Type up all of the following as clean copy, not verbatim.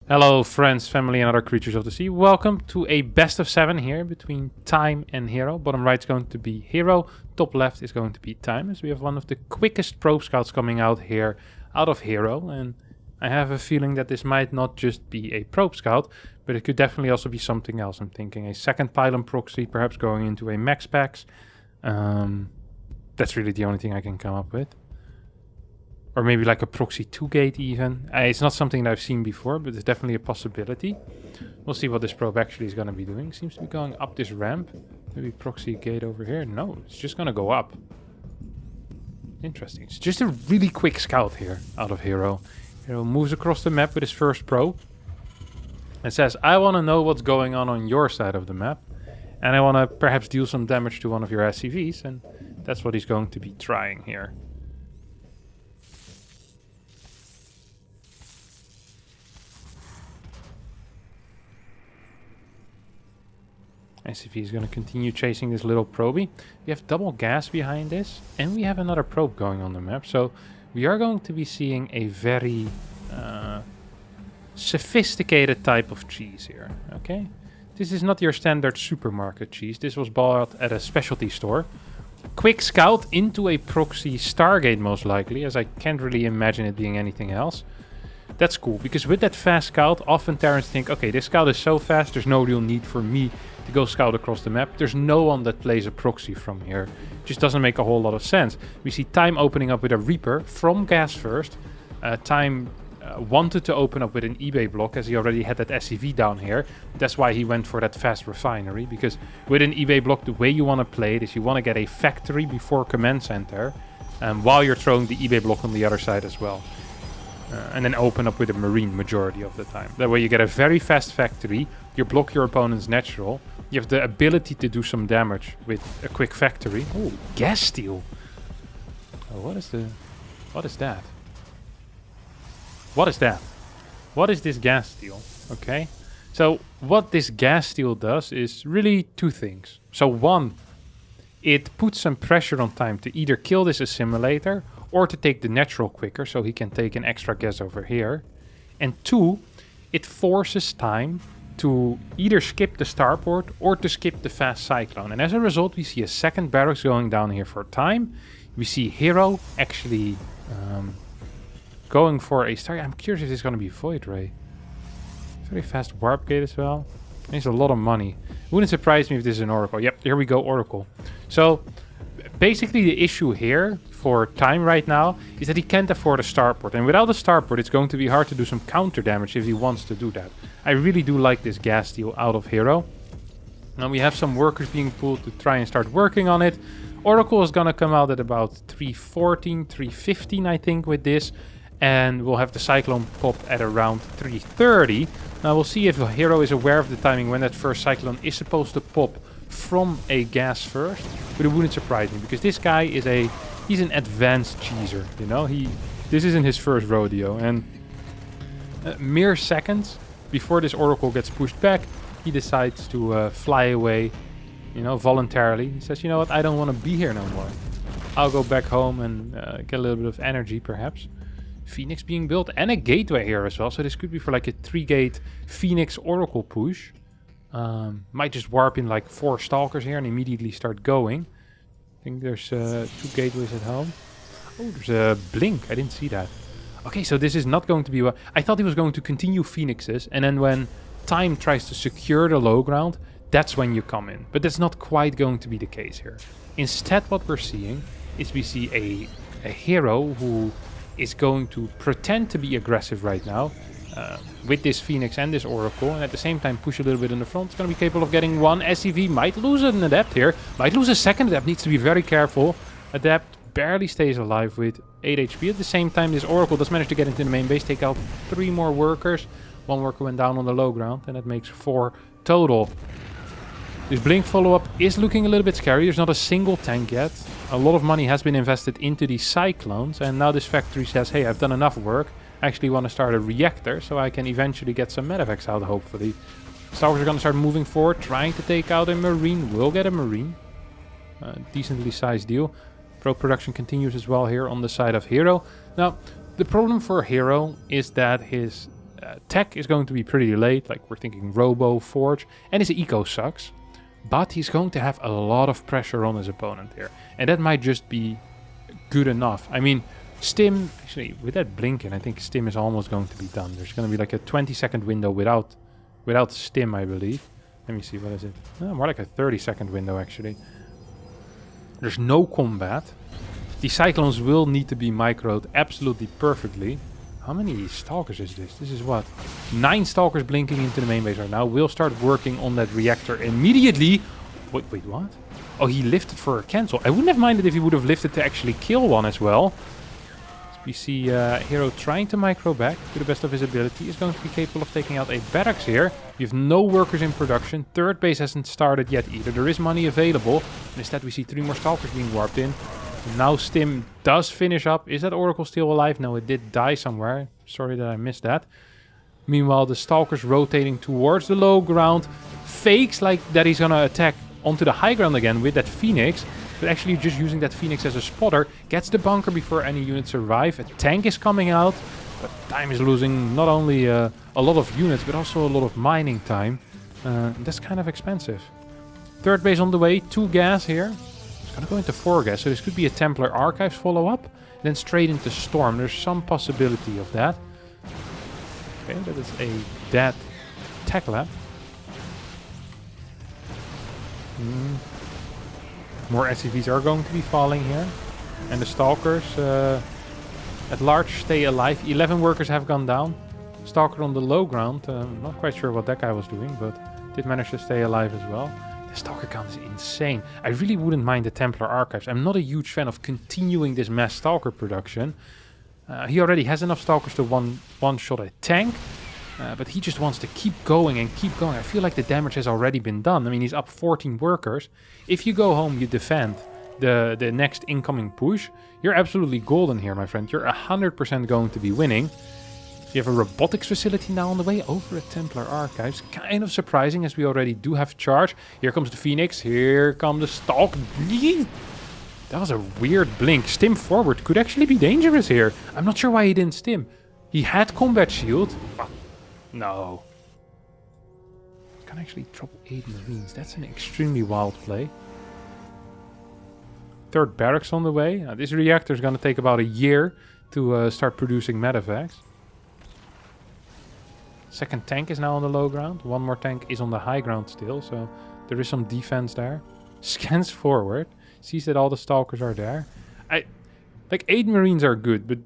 Hello friends, family and other creatures of the sea. Welcome to a best of 7 here between Time and herO. Bottom right is going to be herO, top left is going to be Time, as we have one of the quickest probe scouts coming out here out of herO. And I have a feeling that this might not just be a probe scout, but it could definitely also be something else. I'm thinking a second pylon proxy, perhaps going into a max packs. That's really the only thing I can come up with. Or maybe like a proxy 2-gate even. It's not something that I've seen before, but it's definitely a possibility. We'll see what this probe actually is going to be doing. Seems to be going up this ramp. Maybe proxy gate over here. No, it's just going to go up. Interesting. It's just a really quick scout here out of herO. herO moves across the map with his first probe. And says, I want to know what's going on your side of the map. And I want to perhaps deal some damage to one of your SCVs. And that's what he's going to be trying here. SCV is going to continue chasing this little probie. We have double gas behind this, and we have another probe going on the map. So we are going to be seeing a very sophisticated type of cheese here. Okay, this is not your standard supermarket cheese. This was bought at a specialty store. Quick scout into a proxy Stargate, most likely, as I can't really imagine it being anything else. That's cool, because with that fast scout, often Terrans think, okay, this scout is so fast, there's no real need for me to go scout across the map. There's no one that plays a proxy from here. Just doesn't make a whole lot of sense. We see Time opening up with a Reaper from gas first. Time wanted to open up with an eBay block, as he already had that SCV down here. That's why he went for that fast refinery, because with an eBay block, the way you want to play it is you want to get a factory before command center, while you're throwing the eBay block on the other side as well. And then open up with a marine majority of the time. That way you get a very fast factory, you block your opponent's natural, you have the ability to do some damage with a quick factory. Oh, gas steal. Oh, what is that? What is that? What is this gas steal? Okay. So what this gas steal does is really two things. So one, it puts some pressure on Time to either kill this assimilator or to take the natural quicker, so he can take an extra gas over here. And two, it forces Time to either skip the starport or to skip the fast cyclone. And as a result, we see a second barracks going down here for Time. We see herO actually going for a star. I'm curious if this is going to be Void Ray. Very fast warp gate as well. Needs a lot of money. Wouldn't surprise me if this is an Oracle. Yep, here we go, Oracle. So basically the issue here for Time right now is that he can't afford a starport, and without a starport it's going to be hard to do some counter damage if he wants to do that. I really do like this gas steal out of herO. Now we have some workers being pulled to try and start working on it. Oracle is gonna come out at about 314, 315 I think with this, and we'll have the cyclone pop at around 330. Now we'll see if herO is aware of the timing when that first cyclone is supposed to pop from a gas first, but it wouldn't surprise me, because this guy is he's an advanced cheeser, you know. This isn't his first rodeo, and mere seconds before this Oracle gets pushed back, he decides to fly away, you know, voluntarily. He says, you know what, I don't want to be here no more. I'll go back home and get a little bit of energy, perhaps. Phoenix being built, and a gateway here as well, so this could be for like a 3-gate Phoenix Oracle push. Might just warp in like 4 stalkers here and immediately start going. I think there's 2 gateways at home. Oh, there's a blink. I didn't see that. Okay, so this is not going to be what I thought. He was going to continue Phoenixes, and then when Time tries to secure the low ground, that's when you come in. But that's not quite going to be the case here. Instead, what we're seeing is we see a herO who is going to pretend to be aggressive right now. With this Phoenix and this Oracle, and at the same time push a little bit in the front. It's going to be capable of getting one SCV. Might lose an Adept here. Might lose a second Adept. Needs to be very careful. Adept barely stays alive with 8 HP. At the same time, this Oracle does manage to get into the main base, take out 3 more workers. 1 worker went down on the low ground, and that makes 4 total. This blink follow-up is looking a little bit scary. There's not a single tank yet. A lot of money has been invested into these cyclones, and now this factory says, hey, I've done enough work. I actually want to start a reactor so I can eventually get some medevacs out, hopefully. Stalkers are going to start moving forward, trying to take out a marine. We'll get a marine. Decently sized deal. Pro production continues as well here on the side of herO. Now, the problem for herO is that his tech is going to be pretty late, like we're thinking Robo, Forge, and his eco sucks. But he's going to have a lot of pressure on his opponent here. And that might just be good enough. I mean, Stim, actually, with that blinking, I think Stim is almost going to be done. There's going to be like a 20-second window without Stim, I believe. Let me see, what is it? More like a 30-second window, actually. There's no combat. The Cyclones will need to be microed absolutely perfectly. How many Stalkers is this? This is what? 9 Stalkers blinking into the main base right now. We'll start working on that reactor immediately. Wait, what? Oh, he lifted for a cancel. I wouldn't have minded if he would have lifted to actually kill one as well. We see herO trying to micro back to the best of his ability. Is going to be capable of taking out a barracks here. We have no workers in production. Third base hasn't started yet either. There is money available. Instead we see 3 more Stalkers being warped in. Now Stim does finish up. Is that Oracle still alive? No, it did die somewhere. Sorry that I missed that. Meanwhile, the Stalkers rotating towards the low ground. Fakes like that he's gonna attack onto the high ground again with that Phoenix. But actually just using that Phoenix as a spotter. Gets the bunker before any units arrive. A tank is coming out. But time is losing not only a lot of units, but also a lot of mining time. That's kind of expensive. Third base on the way. 2 gas here. It's gonna go into 4 gas. So this could be a Templar Archives follow-up. Then straight into Storm. There's some possibility of that. Okay, that is a dead tech lab. More SCVs are going to be falling here. And the Stalkers at large stay alive. 11 workers have gone down. Stalker on the low ground. Not quite sure what that guy was doing, but did manage to stay alive as well. The Stalker count is insane. I really wouldn't mind the Templar Archives. I'm not a huge fan of continuing this mass Stalker production. He already has enough Stalkers to one-shot a tank. But he just wants to keep going and keep going. I feel like the damage has already been done. I mean, he's up 14 workers. If you go home, you defend the next incoming push. You're absolutely golden here, my friend. You're 100% going to be winning. You have a robotics facility now on the way over at Templar Archives. Kind of surprising, as we already do have charge. Here comes the Phoenix. Here come the Stalk. That was a weird blink. Stim forward could actually be dangerous here. I'm not sure why he didn't stim. He had combat shield. But no. Can actually drop 8 Marines. That's an extremely wild play. Third barracks on the way. This reactor is going to take about a year to start producing medevacs. Second tank is now on the low ground. One more tank is on the high ground still, so there is some defense there. Scans forward. Sees that all the Stalkers are there. Like 8 Marines are good, but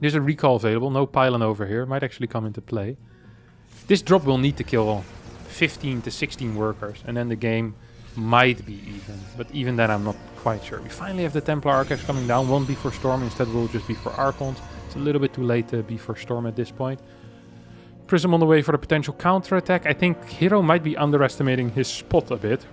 there's a recall available. No pylon over here. Might actually come into play. This drop will need to kill 15 to 16 workers, and then the game might be even. But even then, I'm not quite sure. We finally have the Templar Archives coming down. Won't be for Storm. Instead, will just be for Archons. It's a little bit too late to be for Storm at this point. Prism on the way for the potential counterattack. I think herO might be underestimating his spot a bit.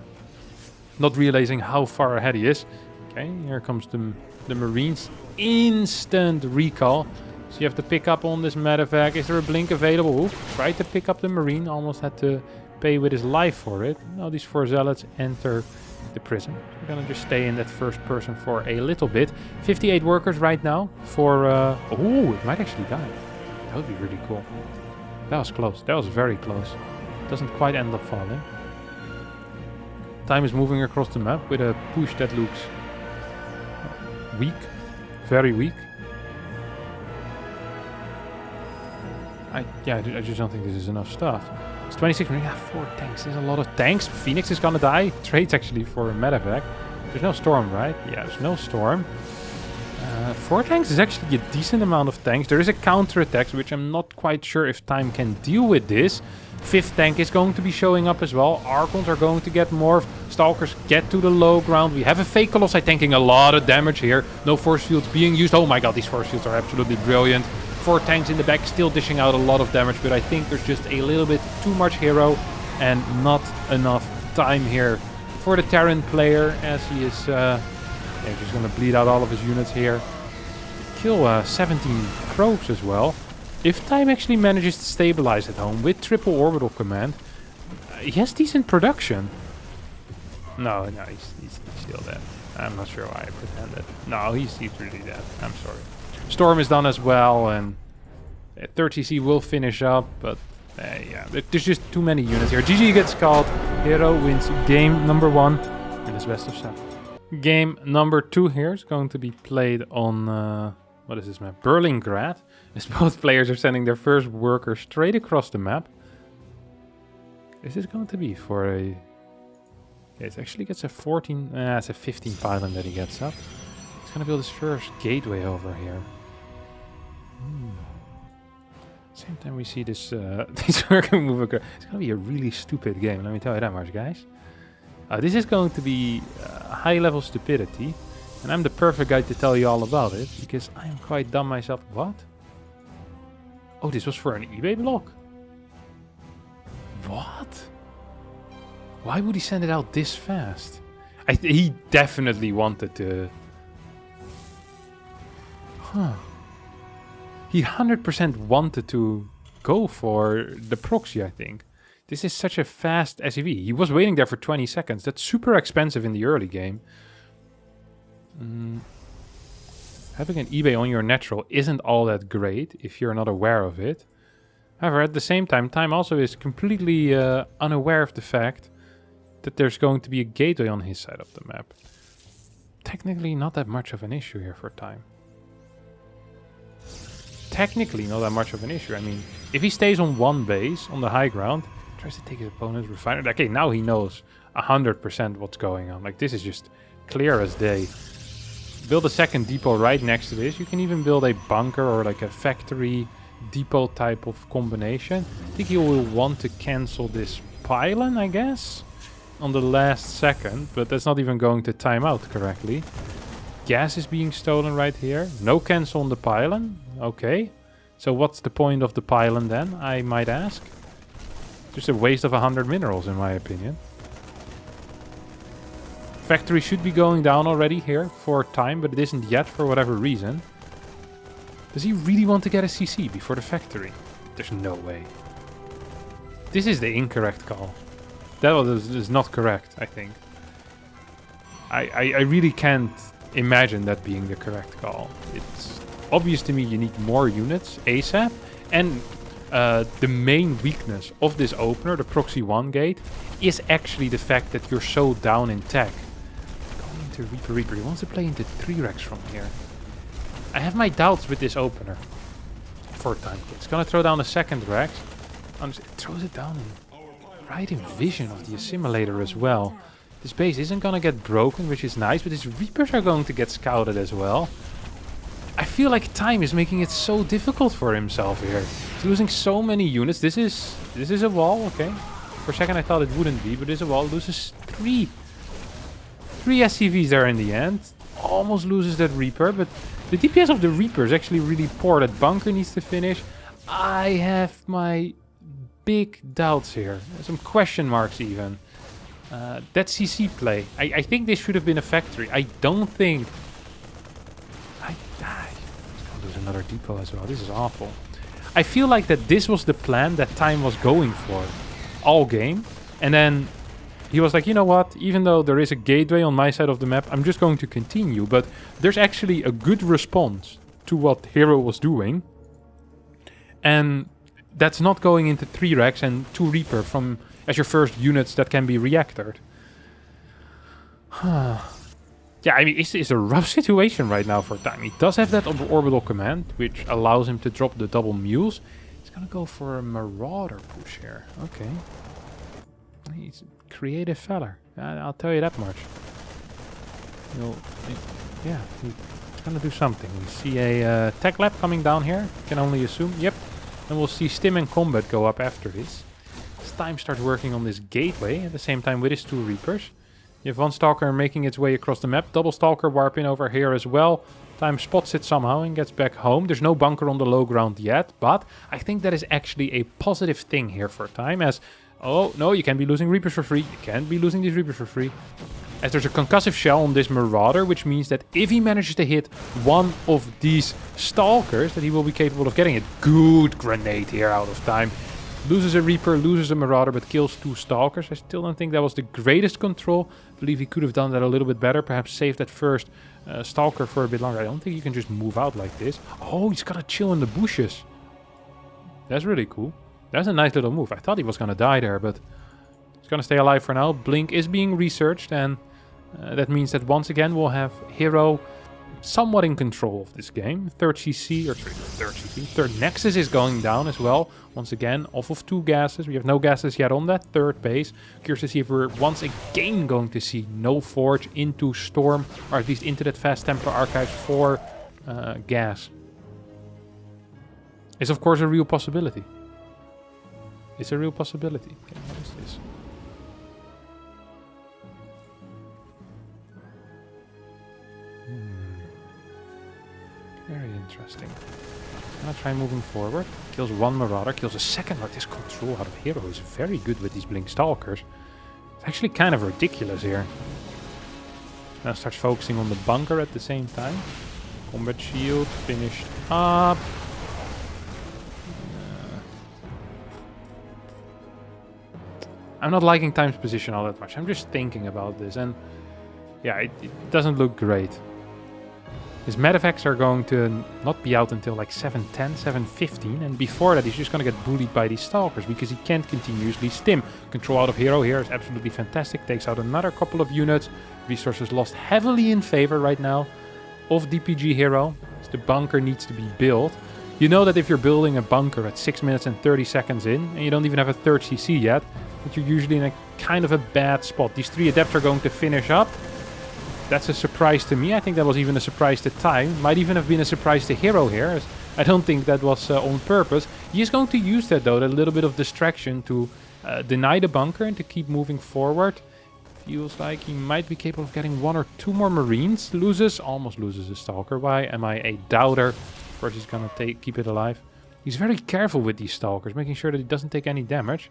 Not realizing how far ahead he is. Okay, here comes the Marines. Instant recall. So you have to pick up on this medevac. Is there a blink available? Ooh, tried to pick up the Marine. Almost had to pay with his life for it. Now these 4 Zealots enter the prison. We're gonna just stay in that first person for a little bit. 58 workers right now for... oh, it might actually die. That would be really cool. That was close. That was very close. Doesn't quite end up falling. Time is moving across the map with a push that looks weak. Very weak. I just don't think this is enough stuff. It's 26 minutes. Yeah, 4 tanks. There's a lot of tanks. Phoenix is gonna die. Trades actually for a medevac. There's no Storm, right? Yeah, there's no Storm. 4 tanks is actually a decent amount of tanks. There is a counterattack, which I'm not quite sure if time can deal with this. 5th tank is going to be showing up as well. Archons are going to get morphed. Stalkers get to the low ground. We have a fake Colossi tanking a lot of damage here. No force fields being used. Oh my god, these force fields are absolutely brilliant. 4 tanks in the back still dishing out a lot of damage, but I think there's just a little bit too much herO and not enough time here for the Terran player, as he is just going to bleed out all of his units here. Kill 17 Crows as well. If time actually manages to stabilize at home with triple orbital command, he has decent production. No, he's still dead. I'm not sure why I pretended. No, he's really dead. I'm sorry. Storm is done as well, and Third CC will finish up, but yeah, there's just too many units here. GG gets called. herO wins game number 1 in this best of 7. Game number 2 here is going to be played on, what is this map? Berlingrad. As both players are sending their first worker straight across the map. Is this going to be for a... Yeah, it actually gets a 14... it's a 15 pylon that he gets up. He's going to build his first gateway over here. Same time we see this this worker move across. It's going to be a really stupid game, let me tell you that much, guys. This is going to be high-level stupidity. And I'm the perfect guy to tell you all about it, because I am quite dumb myself. What? Oh, this was for an eBay block? What? Why would he send it out this fast? He definitely wanted to... Huh. He 100% wanted to go for the proxy, I think. This is such a fast SEV. He was waiting there for 20 seconds. That's super expensive in the early game. Having an eBay on your natural isn't all that great if you're not aware of it. However, at the same time, Time also is completely unaware of the fact that there's going to be a gateway on his side of the map. Technically not that much of an issue here for Time. Technically not that much of an issue. I mean, if he stays on one base, on the high ground, tries to take his opponent's refinery. Okay, now he knows 100% what's going on. Like, this is just clear as day. Build a second depot right next to this. You can even build a bunker or like a factory depot type of combination. I think he will want to cancel this pylon, I guess, on the last second, but that's not even going to time out correctly. Gas is being stolen right here. No cancel on the pylon. Okay. So what's the point of the pylon then, I might ask? Just a waste of 100 minerals, in my opinion. Factory should be going down already here for Time, but it isn't yet for whatever reason. Does he really want to get a CC before the factory? There's no way. This is the incorrect call. That is not correct, I think. I really can't imagine that being the correct call. It's obvious to me you need more units ASAP. And the main weakness of this opener, the Proxy 1 gate, is actually the fact that you're so down in tech. Going into Reaper. He wants to play into 3 racks from here. I have my doubts with this opener. For Time. It's gonna throw down a second rack. It throws it down right in vision of the assimilator as well. This base isn't gonna get broken, which is nice, but his Reapers are going to get scouted as well. I feel like Time is making it so difficult for himself here. He's losing so many units. This is a wall, okay. For a second I thought it wouldn't be, but it is a wall. Loses 3 SCVs there in the end. Almost loses that Reaper, but the DPS of the Reaper is actually really poor. That bunker needs to finish. I have my big doubts here. Some question marks even. That CC play. I think this should have been a factory. I don't think... He's gonna lose another depot as well. This is awful. I feel like that this was the plan that Time was going for all game. And then he was like, you know what? Even though there is a gateway on my side of the map, I'm just going to continue. But there's actually a good response to what herO was doing. And that's not going into 3 racks and 2 Reaper from as your first units that can be reactored. Yeah, I mean, it's a rough situation right now for Time. He does have that orbital command, which allows him to drop the double mules. He's gonna go for a Marauder push here. Okay. He's a creative fella. I'll tell you that much. Yeah, he's gonna do something. We see a tech lab coming down here. Can only assume. Yep. And we'll see Stim and Combat go up after this. As Time starts working on this gateway at the same time with his 2 Reapers. You have one Stalker making its way across the map. Double Stalker warping over here as well. Time spots it somehow and gets back home. There's no bunker on the low ground yet, but I think that is actually a positive thing here for Time as... Oh, no, you can't be losing Reapers for free. You can't be losing these Reapers for free. As there's a concussive shell on this Marauder, which means that if he manages to hit one of these Stalkers, that he will be capable of getting a good grenade here out of Time. Loses a Reaper, loses a Marauder, but kills 2 Stalkers. I still don't think that was the greatest control. I believe he could have done that a little bit better. Perhaps save that first Stalker for a bit longer. I don't think you can just move out like this. Oh, he's gotta chill in the bushes. That's really cool. That's a nice little move. I thought he was going to die there, but he's going to stay alive for now. Blink is being researched, and that means that once again we'll have herO somewhat in control of this game. Third Nexus is going down as well. Once again, off of 2 gases. We have no gases yet on that third base. Curious to see if we're once again going to see no Forge into Storm, or at least into that Fast Templar Archives for gas. It's of course a real possibility. It's a real possibility. Okay, what is this? Very interesting. I'm gonna try moving forward. Kills 1 Marauder, kills a second. Like, this control out of herO is very good with these Blink Stalkers. It's actually kind of ridiculous here. Now starts focusing on the bunker at the same time. Combat shield finished up. I'm not liking Time's position all that much. I'm just thinking about this, and yeah, it doesn't look great. His medevacts are going to not be out until like 7:10, 7:15, and before that he's just going to get bullied by these Stalkers because he can't continuously stim. Control out of herO here is absolutely fantastic. Takes out another couple of units. Resources lost heavily in favor right now of DPG herO. So the bunker needs to be built. You know that if you're building a bunker at 6 minutes and 30 seconds in, and you don't even have a third CC yet, that you're usually in a kind of a bad spot. These 3 adepts are going to finish up. That's a surprise to me. I think that was even a surprise to Time. Might even have been a surprise to herO here. As I don't think that was on purpose. He is going to use that though, that little bit of distraction to deny the bunker and to keep moving forward. Feels like he might be capable of getting 1 or 2 more Marines. Almost loses a Stalker. Why am I a doubter? Of course he's gonna keep it alive. He's very careful with these Stalkers, making sure that he doesn't take any damage.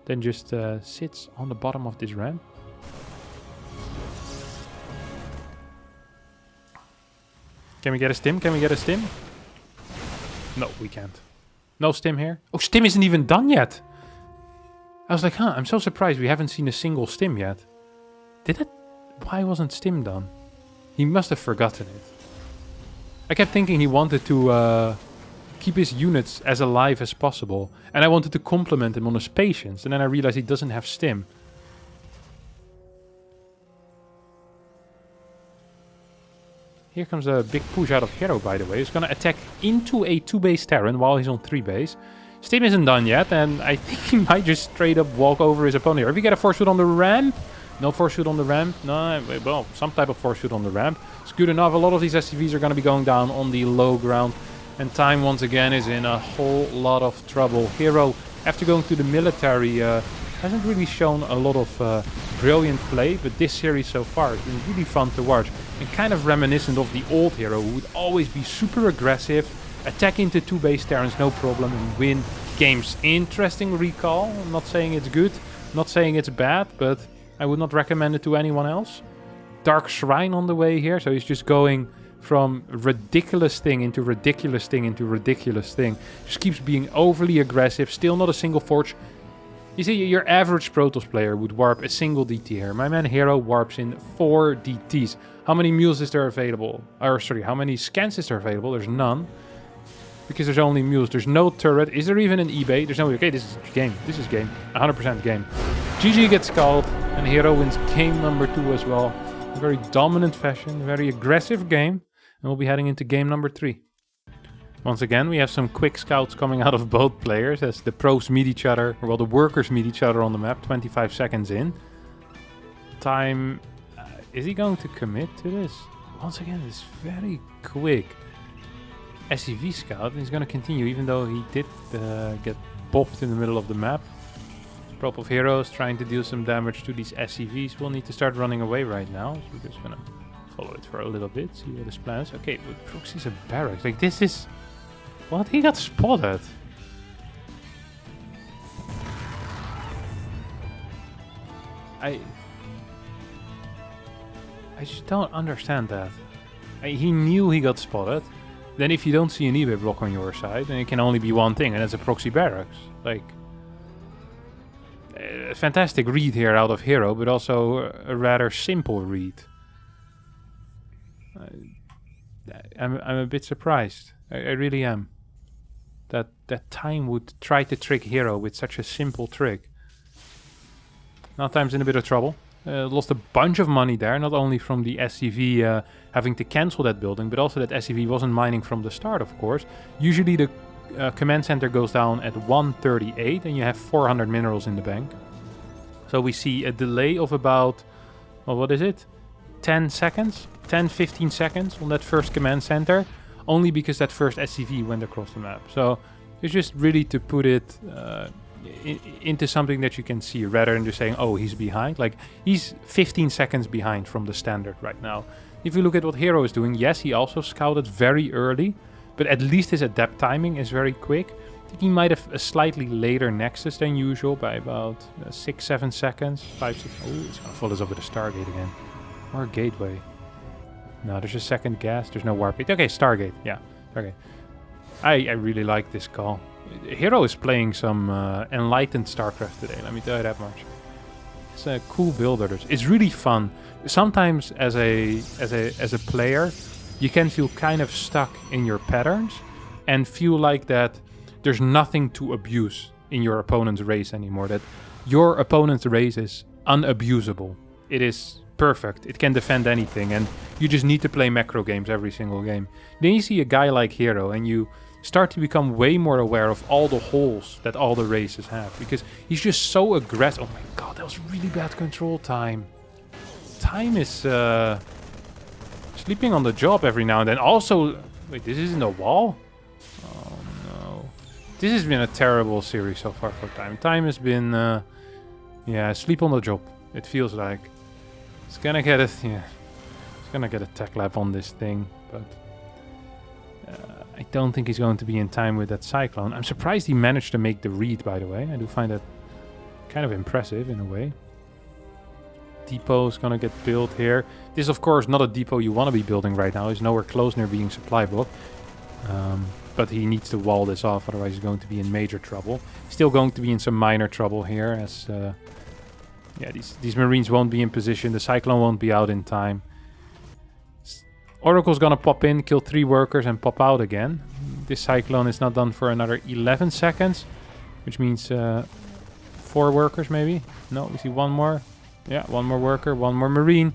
Then just sits on the bottom of this ramp. Can we get a stim? Can we get a stim? No, we can't. No stim here. Oh, stim isn't even done yet. I was like, I'm so surprised we haven't seen a single stim yet. Did it? Why wasn't stim done? He must have forgotten it. I kept thinking he wanted to keep his units as alive as possible. And I wanted to compliment him on his patience. And then I realized he doesn't have stim. Here comes a big push out of herO, by the way. He's going to attack into a 2-base Terran while he's on 3-base. Stim isn't done yet, and I think he might just straight up walk over his opponent here. If we get a force shoot on the ramp... No force shoot on the ramp. No, well, some type of force shoot on the ramp. It's good enough. A lot of these SCVs are going to be going down on the low ground. And Time, once again, is in a whole lot of trouble. herO, after going to the military, hasn't really shown a lot of brilliant play. But this series so far has been really fun to watch. And kind of reminiscent of the old herO, who would always be super aggressive, attack into 2-base Terrans, no problem, and win games. Interesting recall. I'm not saying it's good, not saying it's bad, but I would not recommend it to anyone else. Dark Shrine on the way here, so he's just going from ridiculous thing into ridiculous thing into ridiculous thing. Just keeps being overly aggressive, still not a single forge. You see, your average Protoss player would warp a single DT here. My man herO warps in 4 DTs. How many mules is there available? Or sorry, how many scans is there available? There's none. Because there's only mules. There's no turret. Is there even an eBay? There's no... Okay, this is game. This is game. 100% game. GG gets called. And herO wins game number 2 as well. In very dominant fashion. Very aggressive game. And we'll be heading into game number 3. Once again, we have some quick scouts coming out of both players. As the pros meet each other. Well, the workers meet each other on the map. 25 seconds in. Time... is he going to commit to this? Once again, it's very quick. SCV scout, and he's going to continue, even though he did get bopped in the middle of the map. Prop of herO is trying to deal some damage to these SCVs. We'll need to start running away right now. So we're just going to follow it for a little bit, see what his plan is. Okay, but Proxy's a barracks. Like, this is... What? He got spotted. I just don't understand that. He knew he got spotted. Then if you don't see an eBay block on your side, then it can only be one thing, and that's a proxy barracks. Like, a fantastic read here out of herO, but also a rather simple read. I'm a bit surprised. I really am. that Time would try to trick herO with such a simple trick. Now Time's in a bit of trouble. Lost a bunch of money there, not only from the SCV having to cancel that building, but also that SCV wasn't mining from the start, of course. Usually the command center goes down at 138 and you have 400 minerals in the bank. So we see a delay of about, well, what is it? 10 seconds? 10, 15 seconds on that first command center, only because that first SCV went across the map. So it's just really to put it into something that you can see, rather than just saying, oh, he's behind. Like, he's 15 seconds behind from the standard right now. If you look at what herO is doing, yes, he also scouted very early, but at least his adept timing is very quick. I think he might have a slightly later Nexus than usual by about 6-7 seconds. 5, 6. Oh, it's gonna follow us up with a Stargate again. Or a Gateway. No, there's a second gas. There's no warp gate. Okay, Stargate. Yeah, Stargate. I really like this call. herO is playing some enlightened StarCraft today. Let me tell you that much. It's a cool builder. It's really fun. Sometimes as a player, you can feel kind of stuck in your patterns and feel like that there's nothing to abuse in your opponent's race anymore. That your opponent's race is unabusable. It is perfect. It can defend anything, and you just need to play macro games every single game. Then you see a guy like herO, and you start to become way more aware of all the holes that all the races have, because he's just so aggressive. Oh my god, that was really bad control time. Time is sleeping on the job every now and then. Also, wait, this isn't a wall? Oh no. This has been a terrible series so far for Time. Time has been, yeah, sleep on the job, it feels like. It's gonna get a, yeah, it's gonna get a tech lab on this thing, but I don't think he's going to be in time with that Cyclone. I'm surprised he managed to make the read, by the way. I do find that kind of impressive in a way. Depot is gonna get built here. This is of course not a depot you want to be building right now. He's nowhere close near being supply block. But he needs to wall this off, otherwise he's going to be in major trouble. Still going to be in some minor trouble here, as yeah, these Marines won't be in position. The Cyclone won't be out in time. Oracle's gonna pop in, kill 3 workers and pop out again. This Cyclone is not done for another 11 seconds, which means 4 workers maybe. No, we see 1 more. Yeah, 1 more worker, 1 more Marine.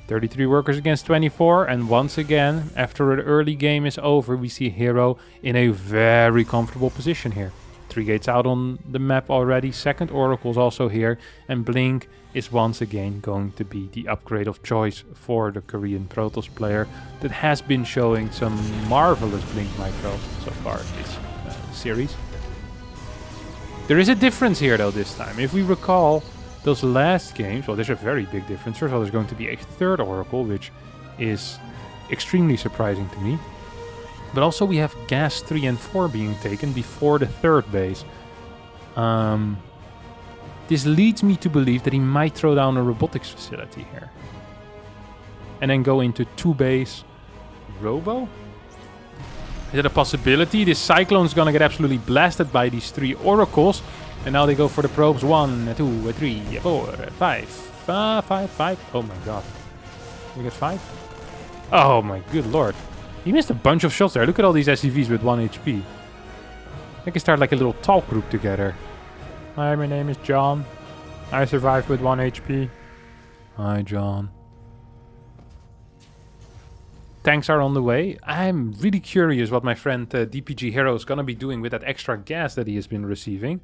33 workers against 24, and once again, after an early game is over, we see herO in a very comfortable position here. 3 gates out on the map already, second Oracle's also here, and Blink is once again going to be the upgrade of choice for the Korean Protoss player that has been showing some marvelous Blink micros so far this series. There is a difference here though this time. If we recall those last games, well, there's a very big difference. First of all, there's going to be a 3rd Oracle, which is extremely surprising to me. But also we have gas 3 and 4 being taken before the 3rd base. This leads me to believe that he might throw down a robotics facility here. And then go into 2 base Robo? Is it a possibility? This Cyclone's gonna get absolutely blasted by these 3 Oracles. And now they go for the probes. 1, 2, 3, 4, 5. 5. Oh my god. We get 5? Oh my good lord. He missed a bunch of shots there. Look at all these SCVs with 1 HP. They can start like a little talk group together. Hi, my name is John. I survived with 1 HP. Hi, John. Tanks are on the way. I'm really curious what my friend DPG herO is going to be doing with that extra gas that he has been receiving.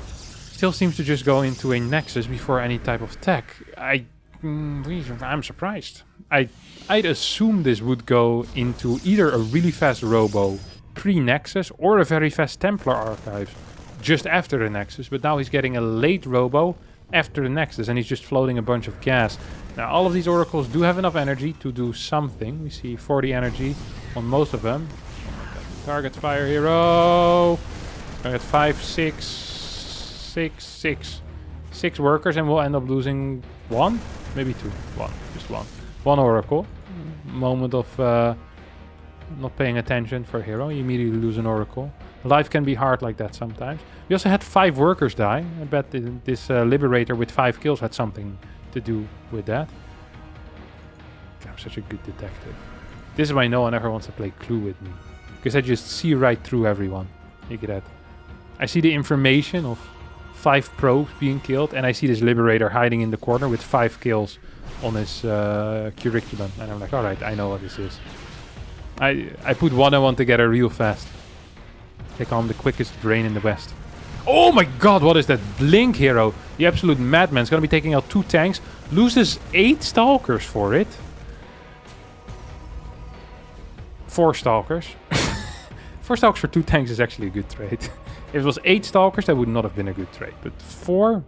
Still seems to just go into a Nexus before any type of tech. I'm surprised. I'd assume this would go into either a really fast Robo pre-Nexus or a very fast Templar Archives just after the Nexus, but now he's getting a late Robo after the Nexus and he's just floating a bunch of gas. Now all of these Oracles do have enough energy to do something. We see 40 energy on most of them. Oh my god, target fire herO! Target 5, 6 workers, and we'll end up losing 1? Maybe 2. 1. Just 1. 1 Oracle. Moment of not paying attention for herO. You immediately lose an Oracle. Life can be hard like that sometimes. We also had 5 workers die. I bet this Liberator with 5 kills had something to do with that. I'm such a good detective. This is why no one ever wants to play Clue with me. because I just see right through everyone. Look at that. I see the information of 5 probes being killed, and I see this Liberator hiding in the corner with 5 kills on his curriculum. And I'm like, alright, I know what this is. I put 1 and 1 together real fast. They call him the quickest brain in the West. Oh my god, what is that blink hero? The absolute madman's gonna be taking out 2 tanks. Loses 8 stalkers for it. 4 stalkers. 4 stalkers for 2 tanks is actually a good trade. If it was 8 stalkers, that would not have been a good trade. But 4?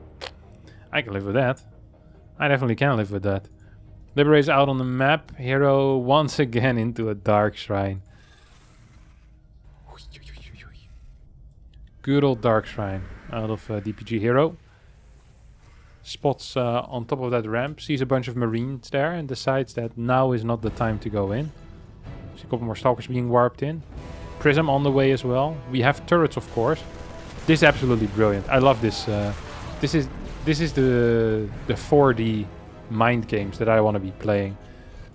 I can live with that. I definitely can live with that. Liberator's out on the map. herO once again into a dark shrine. Good old dark shrine out of DPG herO. Spots on top of that ramp, sees a bunch of marines there and decides that now is not the time to go in. See a couple more stalkers being warped in. Prism on the way as well. We have turrets, of course. This is absolutely brilliant. I love this. This is the 4D mind games that I want to be playing.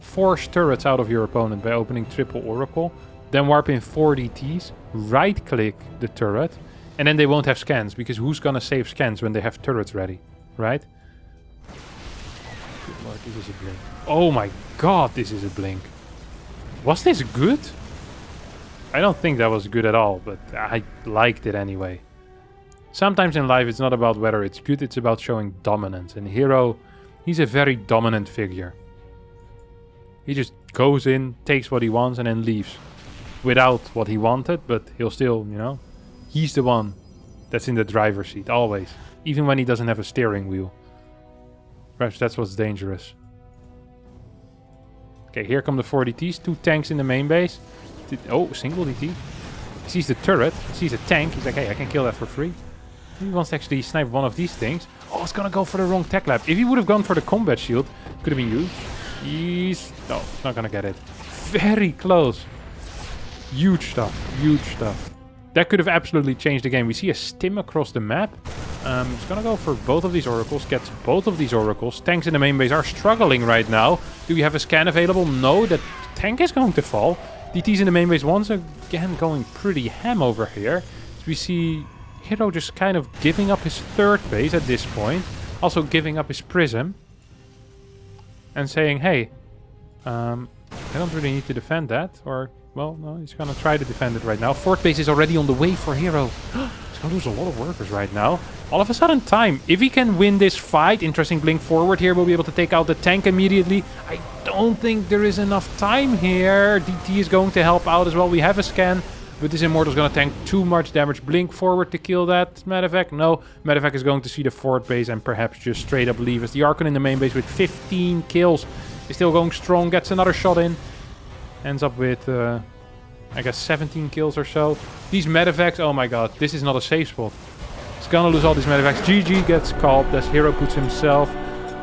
Force turrets out of your opponent by opening triple oracle, then warp in 4 DTs, right click the turret, and then they won't have scans, because who's gonna save scans when they have turrets ready, right? Good lord, this is a blink. Oh my god, this is a blink. Was this good? I don't think that was good at all, but I liked it anyway. Sometimes in life it's not about whether it's good, it's about showing dominance. And herO, he's a very dominant figure. He just goes in, takes what he wants, and then leaves. Without what he wanted, but he'll still, you know, he's the one that's in the driver's seat, always. Even when he doesn't have a steering wheel. Perhaps that's what's dangerous. Okay, here come the 4 DTs, 2 tanks in the main base. Oh, single DT. He sees the turret, he sees a tank, he's like, hey, I can kill that for free. He wants to actually snipe one of these things. Oh, it's gonna go for the wrong tech lab. If he would have gone for the combat shield, could have been used. He's... no, he's not gonna get it. Very close. Huge stuff, huge stuff. That could have absolutely changed the game. We see a stim across the map. It's gonna go for both of these oracles, gets both of these oracles. Tanks in the main base are struggling right now. Do we have a scan available? No, that tank is going to fall. DTs in the main base once again going pretty ham over here. So we see herO just kind of giving up his 3rd base at this point. Also giving up his prism. And saying, hey, I don't really need to defend that. Or, well, no, he's gonna try to defend it right now. 4th base is already on the way for herO. He's gonna lose a lot of workers right now. All of a sudden, time. If he can win this fight, interesting blink forward here, we'll be able to take out the tank immediately. I don't think there is enough time here. DT is going to help out as well. We have a scan, but this Immortal is going to tank too much damage. Blink forward to kill that Medevac. No, Medevac is going to see the 4th base and perhaps just straight up leave as the Archon in the main base with 15 kills. He's still going strong, gets another shot in. Ends up with, I guess, 17 kills or so. These Medevacs, oh my god, this is not a safe spot. He's gonna lose all these Medevacs. GG gets called as herO puts himself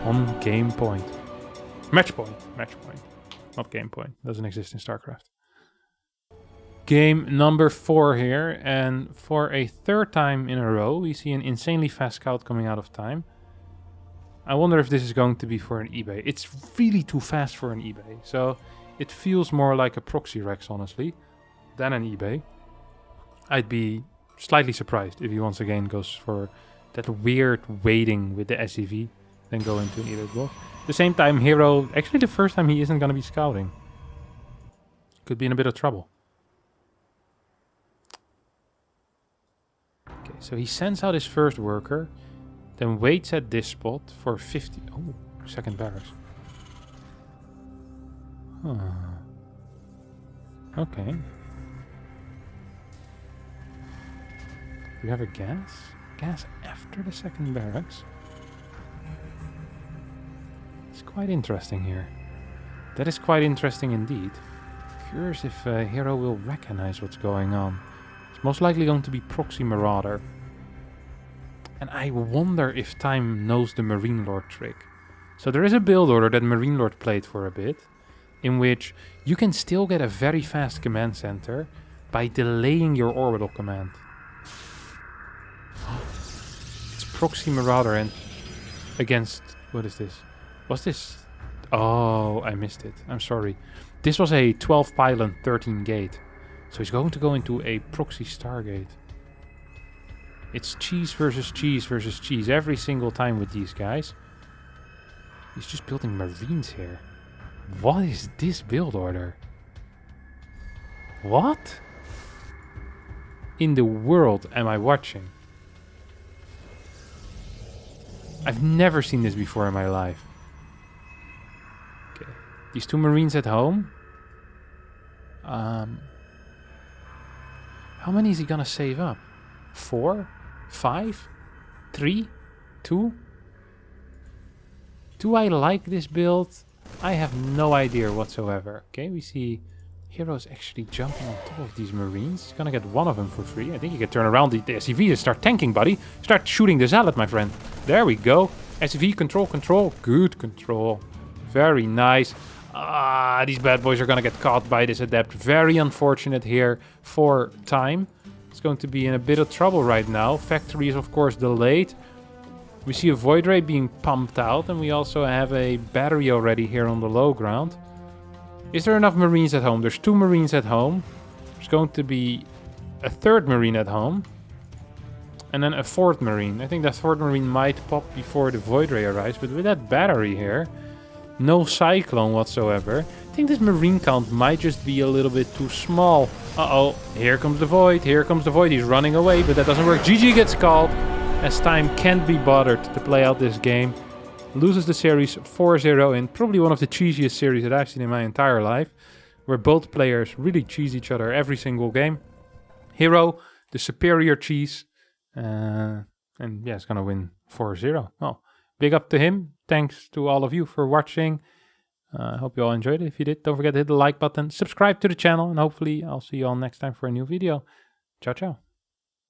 on game point. Match point. Match point. Not game point. Doesn't exist in StarCraft. Game number 4 here. And for a 3rd time in a row, we see an insanely fast scout coming out of time. I wonder if this is going to be for an eBay. It's really too fast for an eBay. So it feels more like a proxy Rex, honestly, than an eBay. I'd be slightly surprised if he once again goes for that weird waiting with the SCV, then go into an eBay block. At the same time, herO, actually the first time he isn't going to be scouting. Could be in a bit of trouble. Okay, so he sends out his first worker, then waits at this spot for 50... oh, 2nd barracks. Huh. Okay. We have a gas? Gas after the 2nd barracks? It's quite interesting here. That is quite interesting indeed. Curious if herO will recognize what's going on. It's most likely going to be Proxy Marauder. And I wonder if Time knows the Marine Lord trick. So there is a build order that Marine Lord played for a bit, in which you can still get a very fast command center by delaying your orbital command. It's Proxy Marauder and against... what is this? Was this... oh, I missed it. I'm sorry. This was a 12 pylon, 13 gate. So he's going to go into a proxy Stargate. It's cheese versus cheese versus cheese every single time with these guys. He's just building Marines here. What is this build order? What in the world am I watching? I've never seen this before in my life. Okay, these 2 Marines at home. How many is he gonna save up? 4? 5? 3? 2? Do I like this build? I have no idea whatsoever. Okay, we see herO's actually jumping on top of these Marines. He's gonna get one of them for free. I think you can turn around the SCV and start tanking, buddy. Start shooting the Zealot, my friend. There we go. SCV, control, control. Good control. Very nice. These bad boys are gonna get caught by this adept. Very unfortunate here for time. It's going to be in a bit of trouble right now. Factory is, of course, delayed. We see a Void Ray being pumped out, and we also have a battery already here on the low ground. Is there enough Marines at home? There's 2 Marines at home. There's going to be a 3rd Marine at home. And then a 4th Marine. I think that 4th Marine might pop before the Void Ray arrives, but with that battery here, no Cyclone whatsoever. I think this Marine count might just be a little bit too small. Uh-oh, here comes the Void, here comes the Void. He's running away, but that doesn't work. GG gets called, as time can't be bothered to play out this game. Loses the series 4-0 in probably one of the cheesiest series that I've seen in my entire life, where both players really cheese each other every single game. herO, the superior cheese, and yeah, it's gonna win 4-0. Well, big up to him. Thanks to all of you for watching. I hope you all enjoyed it. If you did, don't forget to hit the like button, subscribe to the channel, and hopefully I'll see you all next time for a new video. Ciao, ciao.